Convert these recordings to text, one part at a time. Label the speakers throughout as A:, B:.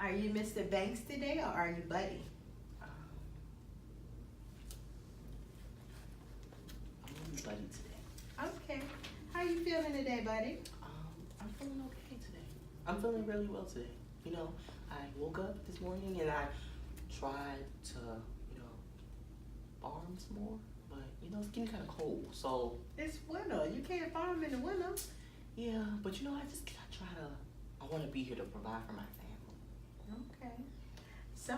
A: Are you Mr. Banks today, or are you Buddy?
B: Um, I'm gonna be Buddy today.
A: Okay. How you feeling today, Buddy?
B: I'm feeling okay today. I'm feeling really well today. You know, I woke up this morning and I tried to, you know, farm some more, but you know, it's getting kind of cold. So
A: It's winter. You can't farm in the winter.
B: yeah, but you know, I want to be here to provide for my family.
A: Okay. So,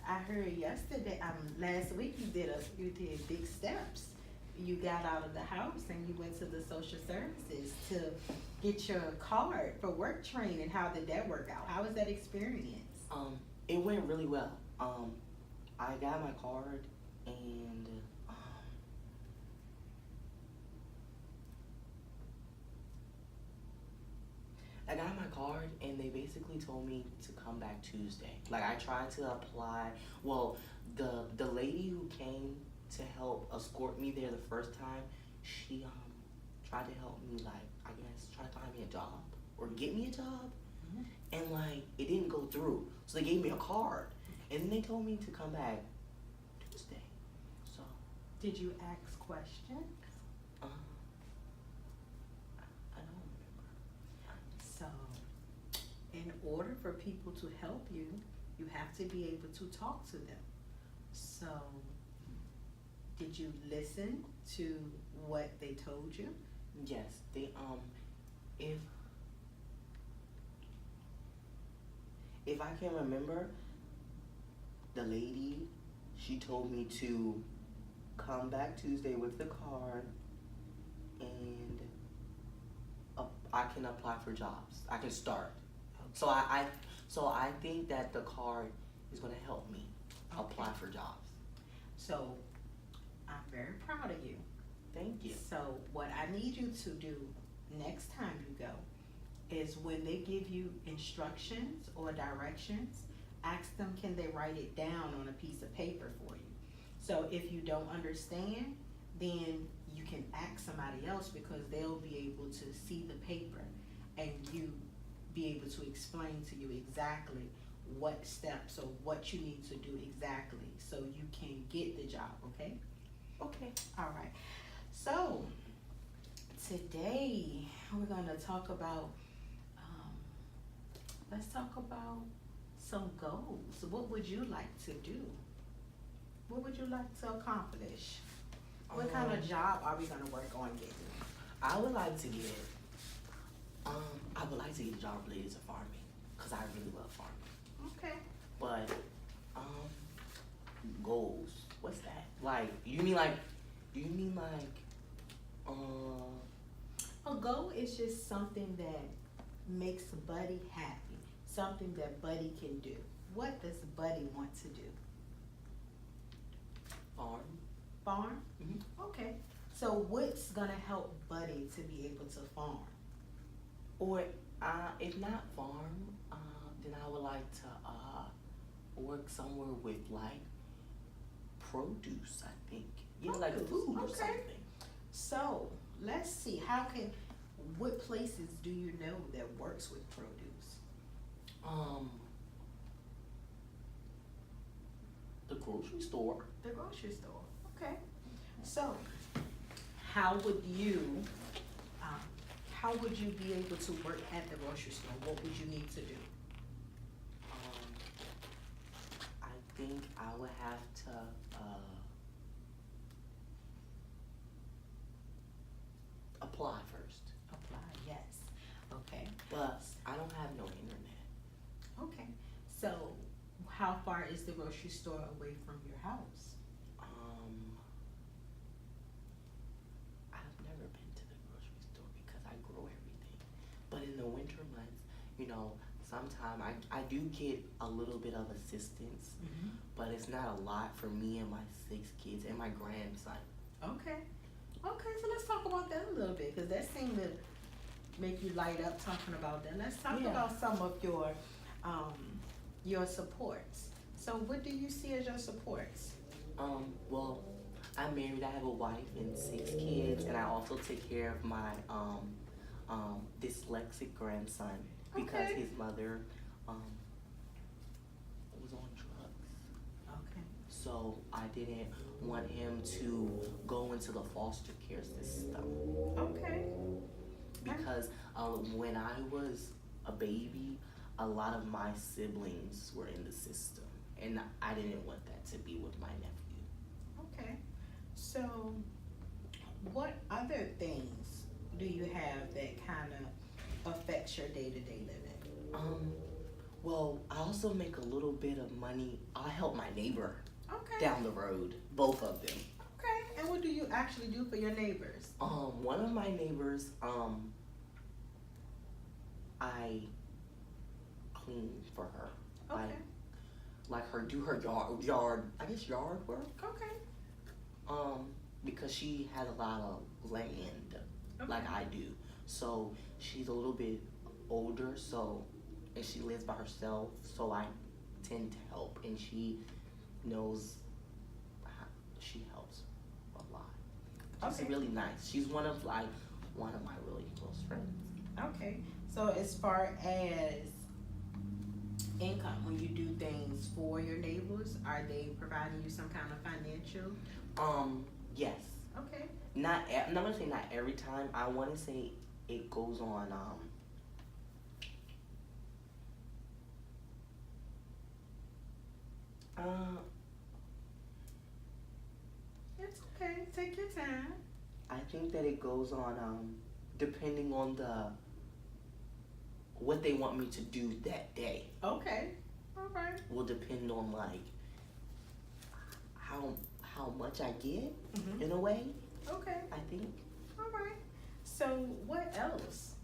A: I heard yesterday, last week you did big steps. You got out of the house and you went to the social services to get your card for work training. How did that work out? How was that experience?
B: It went really well. I got my card and I got my card and they basically told me to come back Tuesday. Like I tried to apply. Well, the lady who came to help escort me there the first time, she tried to help me, like I guess try to find me a job or get me a job, and like it didn't go through. So they gave me a card and then they told me to come back Tuesday. So
A: Did you ask questions?
B: uh, I don't remember.
A: So, in order for people to help you, you have to be able to talk to them. So, did you listen to what they told you?
B: Yes, they if I can remember, the lady, she told me to come back Tuesday with the card and I can apply for jobs. I can start. So I think that the card is gonna help me apply for jobs.
A: So, I'm very proud of you.
B: Thank you.
A: So, what I need you to do next time you go is when they give you instructions or directions, ask them, can they write it down on a piece of paper for you? So if you don't understand, then you can ask somebody else because they'll be able to see the paper and you be able to explain to you exactly what steps or what you need to do exactly so you can get the job, okay?
B: Okay.
A: All right. So today we're gonna talk about, let's talk about some goals. What would you like to do? What would you like to accomplish? What kind of job are we gonna work on getting?
B: I would like to get a job related to farming because I really love farming.
A: Okay.
B: But goals. What's that? Like you mean like
A: A goal is just something that makes Buddy happy, something that Buddy can do. What does Buddy want to do?
B: farm?
A: Farm?
B: Mm-hmm.
A: Okay. So what's gonna help Buddy to be able to farm?
B: Or if not farm, then I would like to work somewhere with like produce. I think like
A: Produce,
B: food or
A: okay.
B: something.
A: So let's see. What places do you know that works with produce?
B: The grocery store.
A: The grocery store. Okay. So how would you be able to work at the grocery store? What would you need to do?
B: I think I would have to apply first.
A: Apply. Yes. Okay.
B: But I don't have no internet.
A: Okay. So how far is the grocery store away from your house?
B: I've never been to the grocery store because I grow everything. But in the winter months, you know, sometimes I do get a little bit of assistance, but it's not a lot for me and my 6 kids and my grandson.
A: Okay. Okay, so let's talk about that a little bit because that seemed to make you light up talking about that. Let's talk about some of your supports. So what do you see as your supports?
B: Well, I'm married, I have a wife and 6 kids, and I also take care of my dyslexic grandson because
A: Okay.
B: his mother was on drugs.
A: Okay.
B: So I didn't want him to go into the foster care system
A: Okay.
B: because when I was a baby, a lot of my siblings were in the system, and I didn't want that to be with my nephew.
A: Okay. So, what other things do you have that kind of affects your day-to-day living?
B: Well, I also make a little bit of money. I help my neighbor
A: Okay.
B: down the road, both of them.
A: Okay. And what do you actually do for your neighbors?
B: One of my neighbors, I clean for her.
A: Okay.
B: Like her do her yard work.
A: Okay.
B: Because she has a lot of land,
A: Okay.
B: like I do. So she's a little bit older, and she lives by herself. So I tend to help, and she knows she helps a lot. She's
A: Okay.
B: really nice. She's one of my really close friends.
A: Okay. So as far as income, when you do things for your neighbors, are they providing you some kind of financial?
B: Yes.
A: Okay.
B: I'm not gonna say not every time. I want to say it goes on.
A: It's okay. Take your time.
B: I think that it goes on depending on what they want me to do that day.
A: Okay. All right.
B: Will depend on like how much I get
A: Mhm.
B: in a way.
A: Okay.
B: I think.
A: All right. So what else?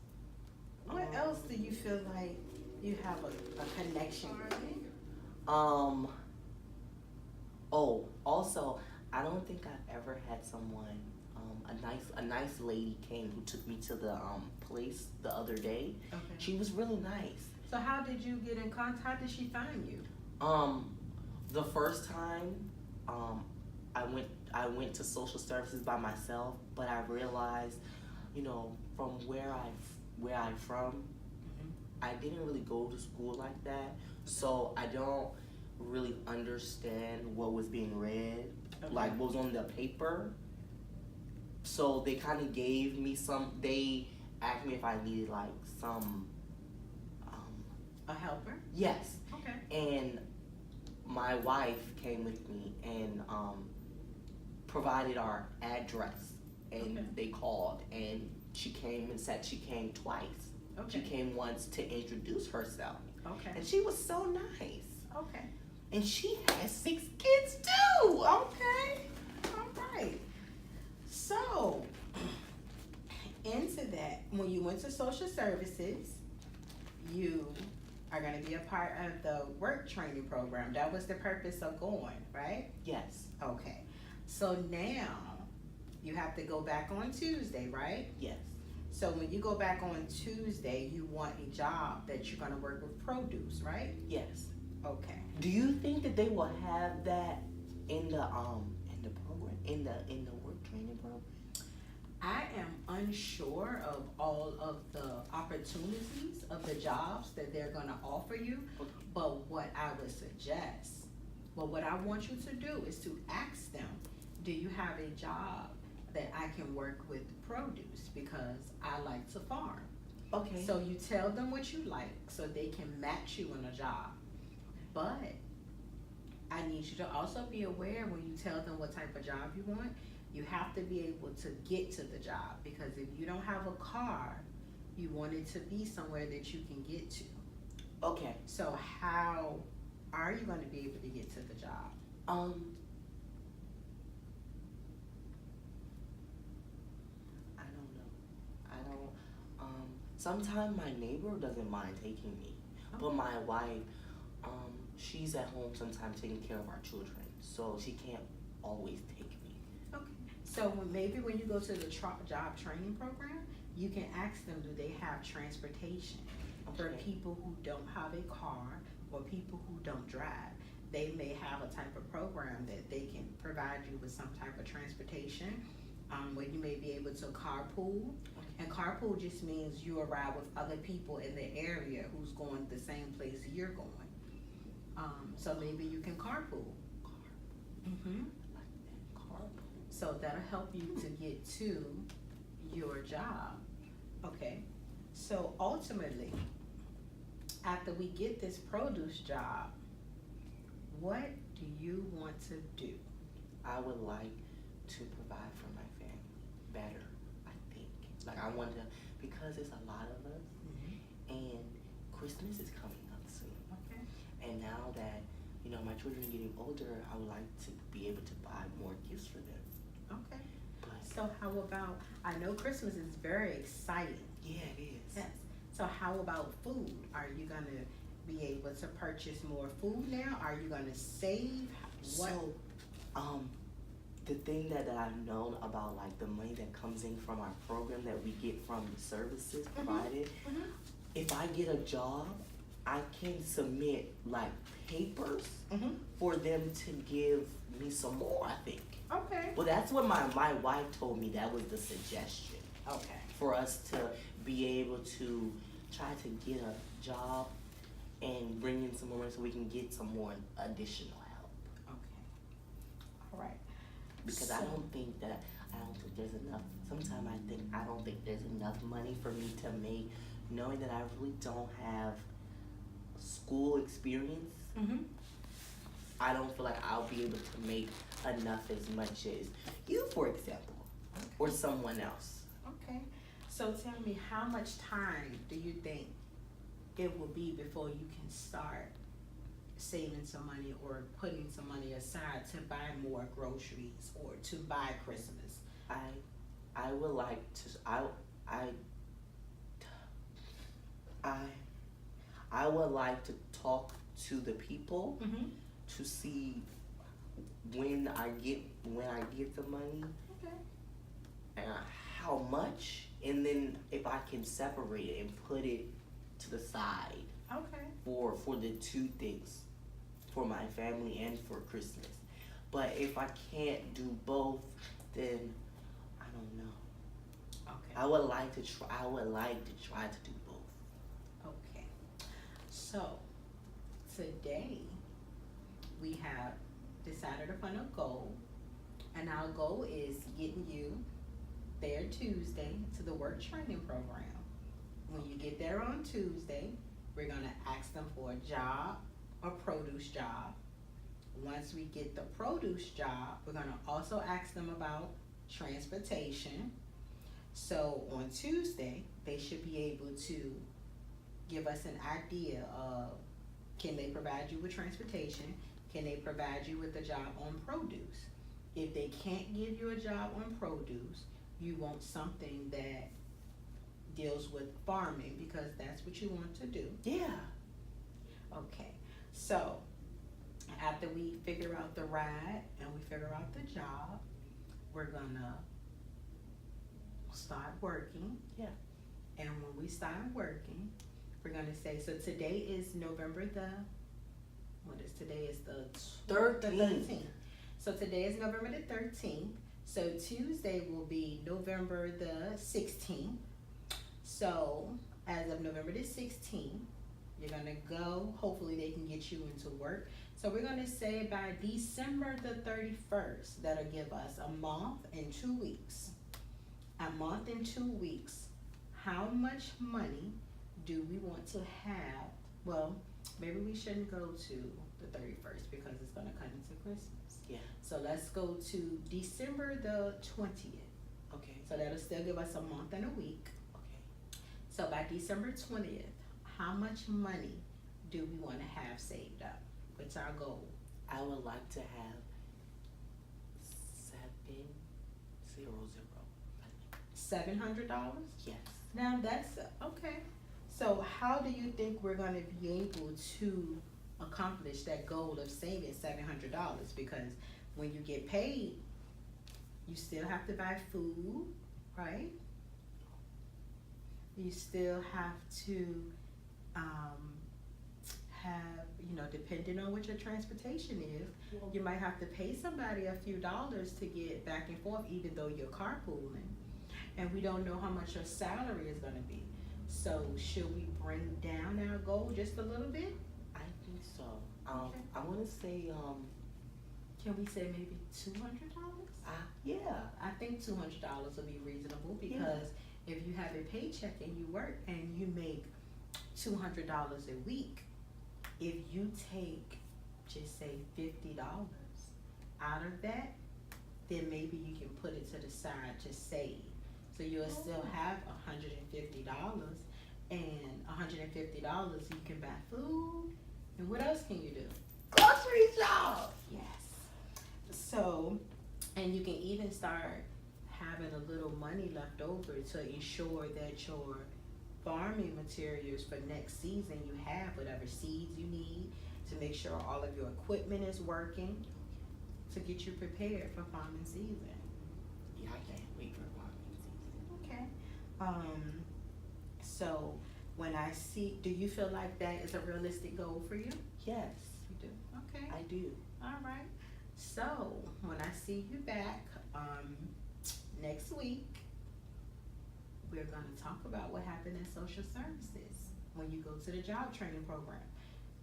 A: What else do you feel like you have a connection with?
B: Oh, also, I don't think I've ever had someone, a nice lady came who took me to the place the other day.
A: Okay.
B: She was really nice.
A: So how did you get in contact? How did she find you?
B: The first time, I went to social services by myself, but I realized, from where I'm from,
A: Mhm.
B: I didn't really go to school like that, so I don't really understand what was being read,
A: Okay.
B: like what was on the paper. So they kind of gave me they asked me if I needed like some,
A: A helper?
B: yes,
A: Okay.
B: and my wife came with me and provided our address, and
A: Okay.
B: they called, and she came and said she came twice. She
A: Okay.
B: came once to introduce herself,
A: Okay.
B: and she was so nice.
A: Okay.
B: And she has 6 kids too.
A: Okay. All right. So, into that, when you went to social services, you are going to be a part of the work training program. That was the purpose of going, right?
B: Yes,
A: Okay. So now you have to go back on Tuesday, right?
B: yes.
A: So when you go back on Tuesday, you want a job that you're going to work with produce, right?
B: Yes.
A: Okay.
B: Do you think that they will have that in the program, in the work training program?
A: I am unsure of all of the opportunities of the jobs that they're gonna offer you,
B: Okay.
A: but what I would suggest, what I want you to do is to ask them, do you have a job that I can work with produce, because I like to farm.
B: Okay.
A: So you tell them what you like so they can match you in a job. But I need you to also be aware when you tell them what type of job you want, you have to be able to get to the job, because if you don't have a car, you want it to be somewhere that you can get to.
B: Okay.
A: So how are you going to be able to get to the job?
B: I don't know. Sometimes my neighbor doesn't mind taking me, but my wife, she's at home sometimes taking care of our children, so she can't always take me.
A: Okay. So maybe when you go to the job training program, you can ask them, do they have transportation for
B: Okay.
A: people who don't have a car or people who don't drive? They may have a type of program that they can provide you with some type of transportation, where you may be able to carpool. And carpool just means you arrive with other people in the area who's going the same place you're going. So maybe you can carpool. Mm-hmm.
B: Like that carpool.
A: So that'll help you to get to your job. Okay. So ultimately, after we get this produce job, what do you want to do?
B: I would like to provide for my family better, I think. Like I want to, because it's a lot of us, and Christmas is coming up soon.
A: Okay.
B: And now that, you know, my children are getting older, I would like to be able to buy more gifts for them.
A: Okay.
B: But
A: So how about, I know Christmas is very exciting.
B: yeah, it is.
A: Yes. So how about food? Are you gonna be able to purchase more food now? Are you gonna save? What?
B: So, the thing that I've known about like the money that comes in from our program that we get from the services provided, if I get a job, I can submit like papers for them to give me some more, I think.
A: Okay.
B: Well, that's what my wife told me. That was the suggestion
A: Okay.
B: for us to be able to try to get a job and bring in some more money so we can get some more additional help.
A: Okay. All right.
B: Because
A: So-
B: I don't think there's enough. Sometimes I don't think there's enough money for me to make, knowing that I really don't have school experience. I don't feel like I'll be able to make enough as much as you, for example, or someone else.
A: Okay. So tell me, how much time do you think it will be before you can start saving some money or putting some money aside to buy more groceries or to buy Christmas?
B: I would like to. I would like to talk to the people to see when I get the money
A: Okay.
B: and how much, and then if I can separate it and put it to the side
A: Okay.
B: for the two things, for my family and for Christmas. But if I can't do both, then I don't know.
A: Okay.
B: I would like to try to do both.
A: Okay. So today we have decided upon a goal, and our goal is getting you there Tuesday to the work training program. When you get there on Tuesday, we're gonna ask them for a job, a produce job. Once we get the produce job, we're gonna also ask them about transportation. So on Tuesday, they should be able to give us an idea of, can they provide you with transportation? Can they provide you with a job on produce? If they can't give you a job on produce, you want something that deals with farming, because that's what you want to do.
B: Yeah.
A: Okay, so after we figure out the ride and we figure out the job, we're gonna start working.
B: Yeah.
A: And when we start working, we're gonna say, so today is November the, what is today, is the 13th. So today is November the 13th. So Tuesday will be November the 16th. So as of November the 16th, you're gonna go, hopefully they can get you into work. So we're gonna say by December the 31st, that'll give us a month and 2 weeks. A month and 2 weeks, how much money do we want to have? Well, maybe we shouldn't go to the 31st because it's gonna come into Christmas.
B: Yeah.
A: So let's go to December the 20th.
B: Okay.
A: So that'll still give us a month and a week.
B: Okay.
A: So by December 20th, how much money do we wanna have saved up? What's our goal?
B: I would like to have 700.
A: $700?
B: Yes.
A: Now that's, okay. So how do you think we're gonna be able to accomplish that goal of saving $700? Because when you get paid, you still have to buy food, right? You still have to, have, depending on what your transportation is, you might have to pay somebody a few dollars to get back and forth, even though you're carpooling. And we don't know how much your salary is gonna be. So should we bring down our goal just a little bit?
B: I think so.
A: Okay.
B: I wanna say,
A: Can we say maybe $200?
B: yeah.
A: I think $200 will be reasonable because if you have a paycheck and you work and you make $200 a week, if you take, just say $50 out of that, then maybe you can put it to the side to save. So you'll still have $150, and $150 you can buy food, and what else can you do?
B: Grocery shop!
A: Yes. So, and you can even start having a little money left over to ensure that your farming materials for next season, you have whatever seeds you need to make sure all of your equipment is working to get you prepared for farming season.
B: Yeah, I can't wait for farming season.
A: Okay. So when I see, do you feel like that is a realistic goal for you?
B: Yes,
A: You do. Okay.
B: I do.
A: All right. So when I see you back next week, we're gonna talk about what happened in social services when you go to the job training program.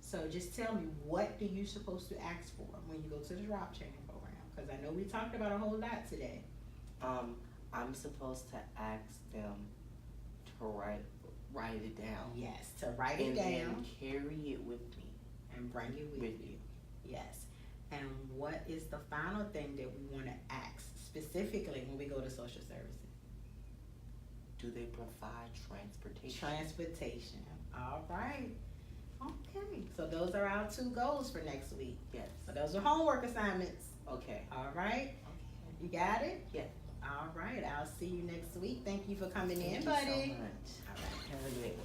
A: So just tell me, what do you supposed to ask for when you go to the job training program? Because I know we talked about a whole lot today.
B: I'm supposed to ask them to write it down.
A: Yes, to write it
B: And
A: down
B: then carry it with me.
A: and bring it with you. Yes. And what is the final thing that we want to ask specifically when we go to social services?
B: Do they provide transportation?
A: Transportation. All right. Okay. So those are our 2 goals for next week.
B: Yes.
A: So those are homework assignments.
B: Okay.
A: All right.
B: Okay.
A: You got it?
B: Yeah.
A: All right. I'll see you next week. Thank you for coming
B: Thank
A: in,
B: you
A: buddy.
B: so much.
A: All right.
B: Have a great one.